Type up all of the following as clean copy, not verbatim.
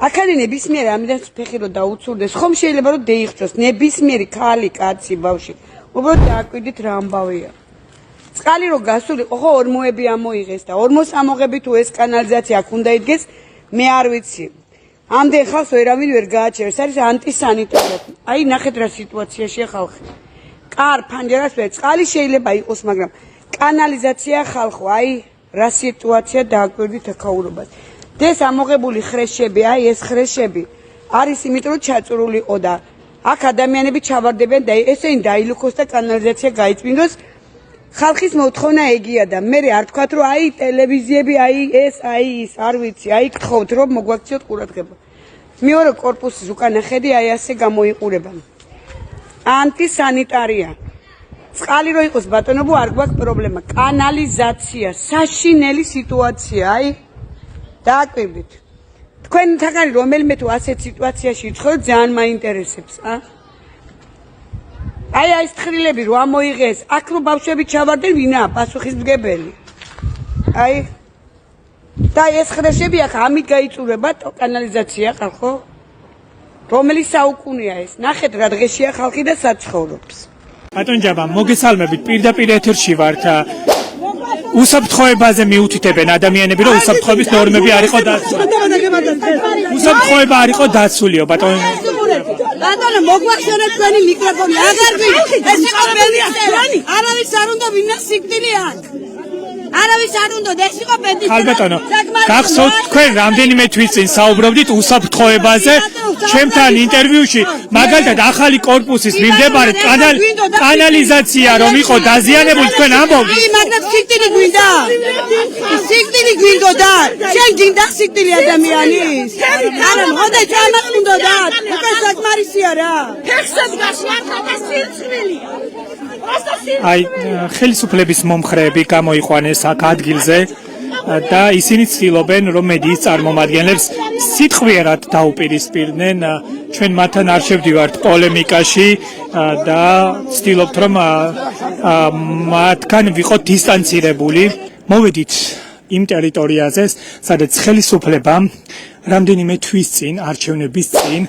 აქანი ნებისმიერი ამიდან ფეხი რო დაუცურდეს, ხომ შეიძლება რომ დაიხსოს, ნებისმიერი ქალი, კაცი, ბავშვი. უბრალოდ დააკვირდით რა ამბავია. წყალი რო გასულიყო, ხო ორმოები ამოიღეს და ორმოს ამოღები თუ ეს კანალიზაცია აქ უნდა იდგეს, მე არ ვიცი. ამდენ ხალხს ვერავინ ვერ გააჩერებს, არის ანტისანიტარია. აი ნახეთ რა სიტუაციაშია ხალხი. კარ ფანჯარას ვერ წყალი შეიძლება იყოს, მაგრამ კანალიზაცია ხალხო, აი რა სიტუაცია დააკვირდით აკაურობას. ეს ამოღებული ხრეშები, აი ეს ხრეშები არის იმიტომ რომ ჩაწურულიყო და აქ ადამიანები ჩავარდებიან და ესენი დაილუქოს და კანალიზაცია გაიწმინდოს. ხალხის მოთხოვნა ეგია და მე არ თქვათ რომ აი ტელევიზიები, აი ეს, აი ის, არ ვიცი, აი გთხოვთ რომ მოგვაქციოთ ყურადღება. მეორე კორპუსის უკანა ხედი აი ასე გამოიყურება. ანტისანიტარია. წყალი რო იყოს ბატონობო არ გვაქვს პრობლემა. კანალიზაცია, საშინელი სიტუაცია, აი დააკვირდით. თქვენ თაგარი რომელიმე თუ ასეთ სიტუაციაში იცხოვრთ, ძალიან მაინტერესებს, ა? აი ეს თხრილები რო ამოიღეს, აქ რო ბავშვები ჩავარდნენ, ვინაა პასუხისმგებელი? აი და ეს ხრეშები აქ ამით გაიწურება კანალიზაცია ხალხო? რომელი საუკუნეა ეს? ნახეთ რა დღეშია ხალხი და სად ცხოვრობს. ბატონ ჯაბა, მოგესალმებით, პირდაპირ ეთერში ვართ. უსაფრთხოებაზე მიუთითებენ ადამიანები, რომ უსაფრთხოების ნორმები არ იყო დაცული. უსაფრთხოება არ იყო დაცულიო, ბატონ. ბატონო, მოგვახსენეთ თქვენი მიკროფონი. აღარ ვიცი, ეს იყო პეტიცია. არავის არ უნდა ვინა სიკვდილი აქ. არავის არ უნდა ეს იყო პეტიცია. ხალბატონო, გახსოვთ თქვენ რამდენიმე თვის წინ საუბრობდით უსაფრთხოებაზე ჩემთან ინტერვიუში, მაგალითად ახალი კორპუსის მიმდებარე კანალიზაცია რომ იყო დაზიანებული, თქვენ ამბობთ. მაგრამ სიკვდილი გვინდა? სიკვდილი გვინდოდა? შენ გინდა სიკვდილი ადამიანის? არა, მოდი ჩამას უნდოდა. უკვე საკმარისია რა. ფეხსაც გაშლარდა და სირცხვილია. აი, ხელისუფლების მომხრეები გამოიყვანეს აქ ადგილზე და ისინი ცდილობენ რომ მედიის წარმომადგენლებს სიტყვიერად დაუპირისპირდნენ. ჩვენ მათთან არ შევდივართ პოლემიკაში და ცდილობთ რომ მათგან ვიყოთ დისტანცირებული. მოვედით იმ ტერიტორიაზე, სადაც ხელისუფლება რამდენიმე თვის წინ, არჩევნების წინ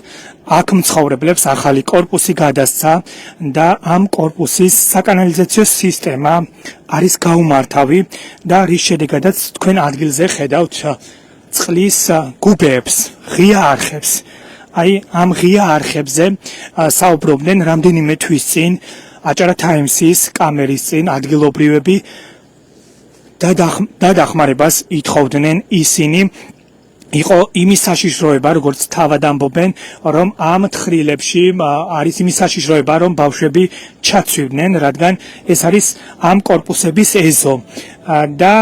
აქ მცხოვრებლებს ახალი კორპუსი გადასცა და ამ კორპუსის საკანალიზაციო სისტემა არის გაუმართავი და რის შედეგადაც თქვენ ადგილზე ხედავთ წყლის გუბეებს, ღია არხებს. აი ამ ღია არხებზე საუბრობდნენ რამდენიმე თვის წინ აჭარა ტაიმსის კამერის წინ ადგილობრივები და დახმარებას ითხოვდნენ ისინი. იყო იმის საშიშროება, როგორც თავად ამბობენ, რომ ამ თხრილებში არის იმის საშიშროება, რომ ბავშვები ჩაცვიდნენ, რადგან ეს არის ამ კორპუსების ეზო. და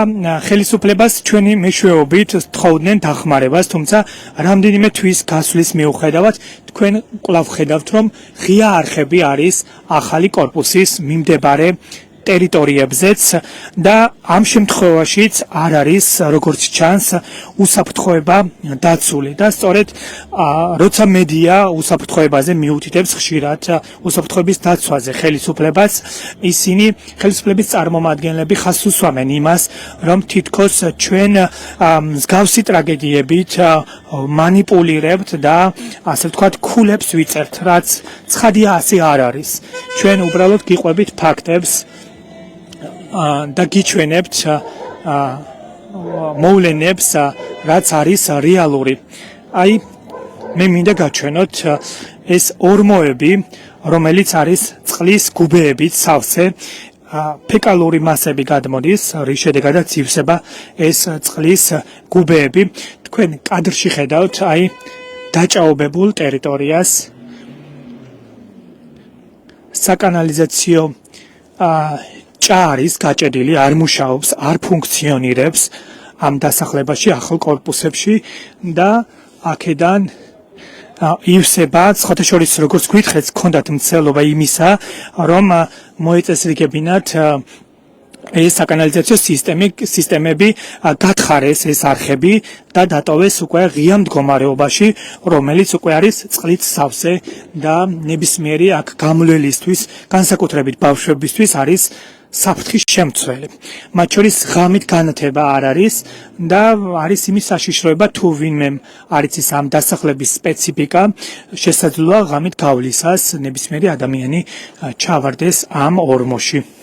ხელისუფლებას ჩვენი მეშვეობით თხოვდნენ დახმარებას, თუმცა რამდენიმე თვის გასვლის მიუხედავად თქვენ კვლავ ხედავთ, რომ ღია არხები არის ახალი კორპუსის მიმდებარე ტერიტორიებზეც და ამ შემთხვევაშიც არ არის როგორც ჩანს უსაფრთხოება დაცული და სწორედ როცა მედია უსაფრთხოებაზე მიუთითებს ხშირად უსაფრთხოების დაცვაზე ხელისუფლებას, ისინი ხელისუფლების წარმომადგენლები ხაზს უსვამენ იმას, რომ თითქოს ჩვენ მსგავსი ტრაგედიებით მანიპულირებთ და ასე ვთქვათ ქულებს ვიწერთ, რაც ცხადია ასე არ არის. ჩვენ უბრალოდ გიყვებით ფაქტებს და გიჩვენებთ მოვლენებს, რაც არის რეალური. აი, მე მინდა გაჩვენოთ ეს ორმოები, რომელიც არის წყლის გუბეებით სავსე, ფეკალური მასები გადმოდის, რის შედეგადაც ივსება ეს წყლის გუბეები. თქვენ კადრში ხედავთ, აი, დაჭაობებულ ტერიტორიას, საკანალიზაციო ჭარის გაჭედილი არ მუშაობს, არ ფუნქციონირებს ამ დასახლებაში, ახალ კორპუსებში და აქედან ივსება, სხვათა შორის როგორც გითხეთ, გქონდათ მცდელობა იმისა, რომ მოეწესრიგებინათ ეს საკანალიზაციო სისტემები გათხარეს ეს არხები და დატოვეს უკვე ღია მდგომარეობაში, რომელიც უკვე არის წყლით სავსე და ნებისმიერი აქ გამლველისთვის, განსაკუთრებით ბავშვებისთვის არის საფრთხის შემცველი. მათ შორის ღამით განათება არ არის და არის იმის საშიშროება თუ ვინმე არ იცის ამ დასახლების სპეციფიკა, შესაძლოა ღამით გავლისას ნებისმიერი ადამიანი ჩავარდეს ამ ორმოში.